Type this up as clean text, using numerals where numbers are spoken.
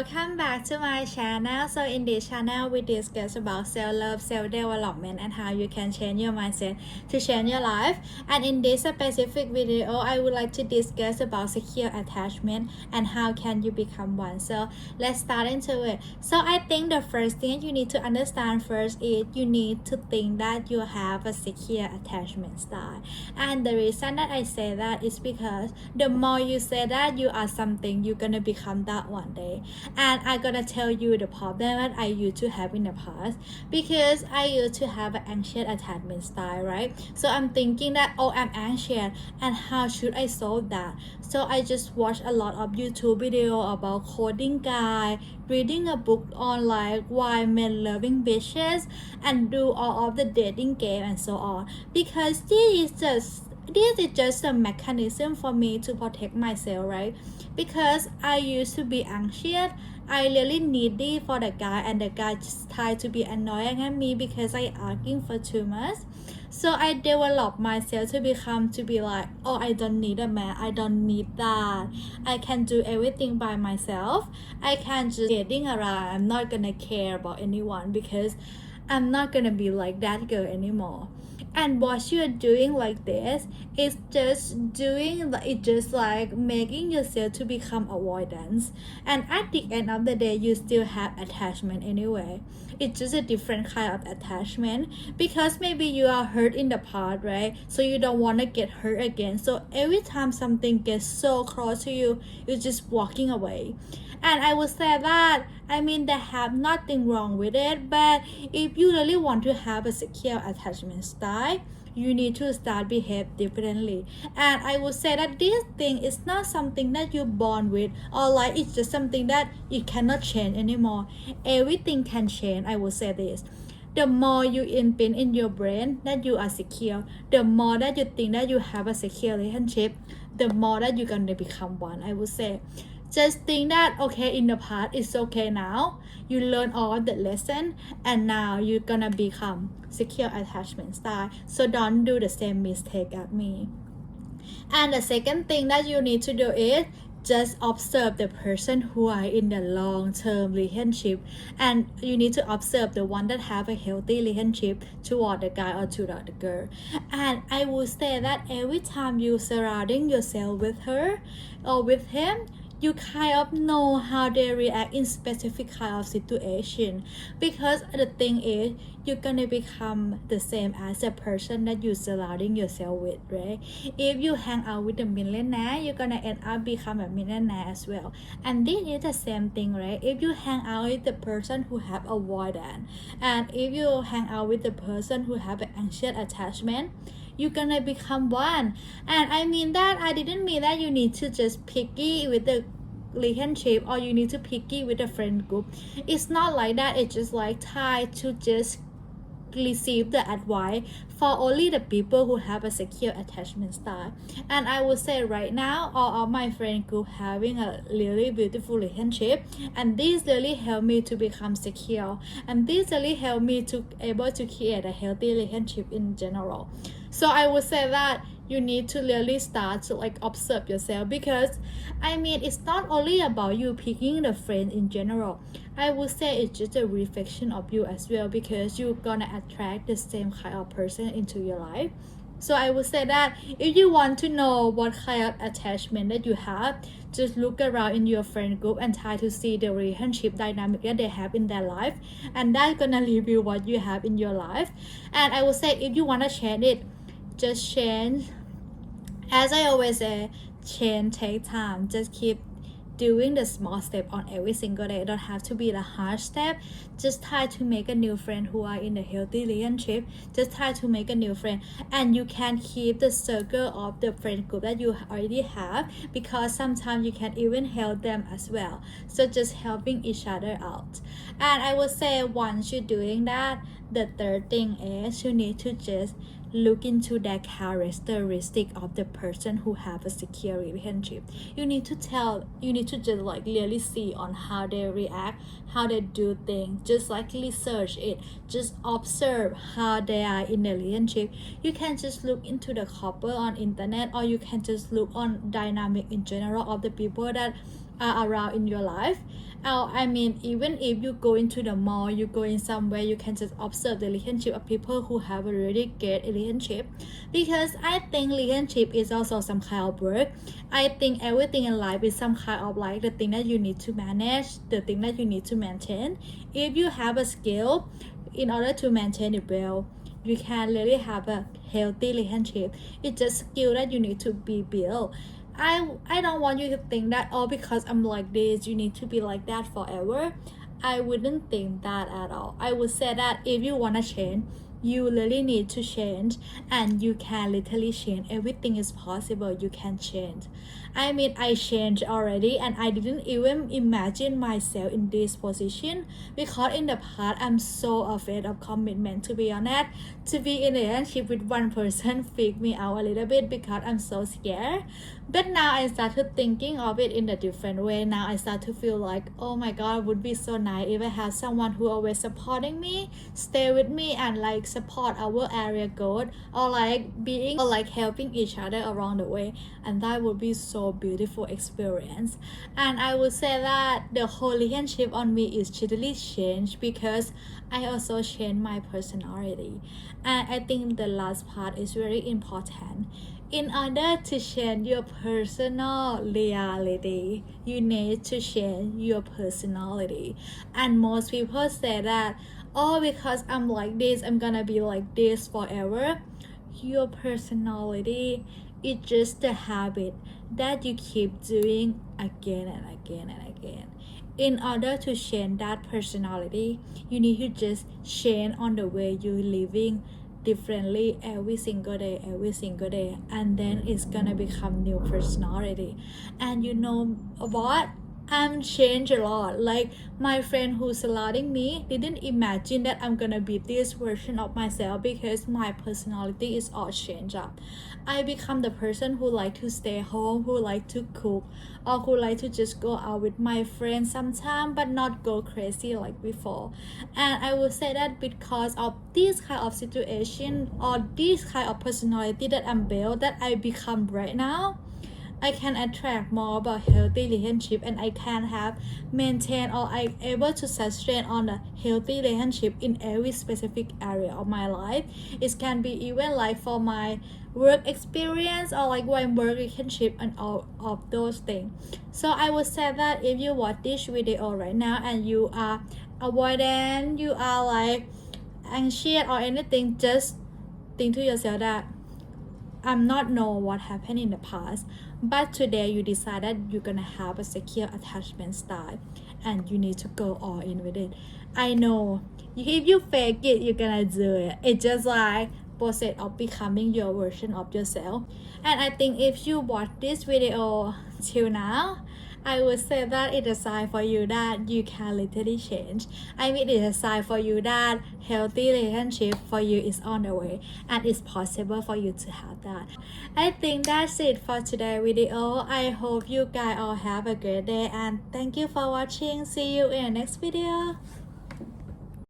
Welcome back to my channel. So in this channel we discuss about self-love, self-development and how you can change your mindset to change your life. And in this specific video I would like to discuss about secure attachment and how can you become one. So let's start into it. So I think the first thing you need to understand first is you need to think that you have a secure attachment style. And the reason that I say that is because the more you say that you are something, you're gonna become that one day. And I'm gonna tell you the problem that I used to have in the past, because I used to have an anxious attachment style, right? So I'm thinking that, oh, I'm anxious and how should I solve that? So I just watch a lot of YouTube video about coding guide, reading a book on like why men loving bitches, and do all of the dating game and so on, because this is just a mechanism for me to protect myself, right? Because I used to be anxious, I really needy for the guy, and the guy just tried to be annoying at me because I arguing for too much. So I developed myself to be like, oh, I don't need a man, I don't need that, I can do everything by myself, I can just dating around, I'm not gonna care about anyone because I'm not gonna be like that girl anymore. And what you're doing like this is just like making yourself to become avoidance, and at the end of the day you still have attachment anyway. It's just a different kind of attachment, because maybe you are hurt in the past, right? So you don't want to get hurt again, so every time something gets so close to you, you're just walking away. And I would say that, I mean, they have nothing wrong with it, but if you really want to have a secure attachment style, you need to start behave differently. And I would say that this thing is not something that you're born with, or like it's just something that you cannot change anymore. Everything can change, I would say this. The more you imprint in your brain that you are secure, the more that you think that you have a secure relationship, the more that you're gonna become one, I would say. Just think that, okay, in the past it's okay now, you learn all the lesson, and now you're gonna become secure attachment style. So don't do the same mistake as me. And the second thing that you need to do is just observe the person who are in the long-term relationship, and you need to observe the one that have a healthy relationship toward the guy or toward the girl. And I would say that every time you surrounding yourself with her or with him, you kind of know how they react in specific kind of situation, because the thing is you're gonna become the same as the person that you surrounding yourself with, right? If you hang out with a millionaire, you're gonna end up become a millionaire as well. And this is the same thing, right? If you hang out with the person who have avoidance, and if you hang out with the person who have an anxious attachment, you're gonna become one. And I mean that I didn't mean that you need to just picky with the relationship, or you need to picky with a friend group. It's not like that. It's just like try to just receive the advice for only the people who have a secure attachment style. And I would say right now all of my friend group having a really beautiful relationship, and this really helped me to become secure, and this really helped me to able to create a healthy relationship in general. So I would say that you need to really start to like observe yourself, because I mean it's not only about you picking the friend in general. I would say it's just a reflection of you as well, because you're gonna attract the same kind of person into your life. So I would say that if you want to know what kind of attachment that you have, just look around in your friend group and try to see the relationship dynamic that they have in their life, and that's gonna reveal what you have in your life. And I would say if you want to change it, just change. As I always say, change take time. Just keep doing the small step on every single day. It don't have to be the hard step. Just try to make a new friend who are in a healthy relationship. Just try to make a new friend, and you can keep the circle of the friend group that you already have, because sometimes you can even help them as well. So just helping each other out. And I would say once you're doing that, the third thing is you need to just look into the characteristic of the person who have a secure relationship. You need to just like really see on how they react, how they do things. Just like research it, just observe how they are in a relationship. You can just look into the couple on internet, or you can just look on dynamic in general of the people that are around in your life. I mean, even if you go into the mall, you go in somewhere, you can just observe the relationship of people who have a really great relationship. Because I think relationship is also some kind of work. I think everything in life is some kind of like the thing that you need to manage, the thing that you need to maintain. If you have a skill, in order to maintain it well, you can really have a healthy relationship. It's just skill that you need to be built. I don't want you to think that, oh, because I'm like this, you need to be like that forever. I wouldn't think that at all. I would say that if you want to change, you really need to change, and you can literally change. Everything is possible. You can change. I mean, I changed already, and I didn't even imagine myself in this position, because in the past I'm so afraid of commitment. To be honest, to be in a relationship with one person freaked me out a little bit because I'm so scared. But now I started thinking of it in a different way. Now I start to feel like, oh my god, it would be so nice if I have someone who always supporting me, stay with me, and like support our area growth, or like being or like helping each other along the way. And that would be so beautiful experience. And I would say that the whole relationship on me is totally changed because I also changed my personality. And I think the last part is very important. In order to change your personal reality, you need to change your personality. And most people say that, oh, because I'm like this, I'm gonna be like this forever. Your personality is just a habit that you keep doing again and again and again. In order to change that personality, you need to just change on the way you're living differently every single day, and then it's gonna become new personality. And you know what, I'm changed a lot. Like my friend who's surrounding me didn't imagine that I'm gonna be this version of myself, because my personality is all changed up. I become the person who like to stay home, who like to cook, or who like to just go out with my friends sometimes, but not go crazy like before. And I would say that because of this kind of situation, or this kind of personality that I'm built, that I become right now, I can attract more about healthy relationship, and I can have maintain, or I able to sustain on a healthy relationship in every specific area of my life. It can be even like for my work experience, or like my work relationship, and all of those things. So I would say that if you watch this video right now and you are avoidant, you are like anxious or anything, just think to yourself that I'm not know what happened in the past, but today you decided you're gonna have a secure attachment style, and you need to go all in with it. I know if you fake it, you're gonna do it. It's just like process of becoming your version of yourself. And I think if you watch this video till now, I would say that it's a sign for you that you can literally change. I mean, it's a sign for you that healthy relationship for you is on the way, and it's possible for you to have that. I think that's it for today's video. I hope you guys all have a great day, and thank you for watching. See you in the next video.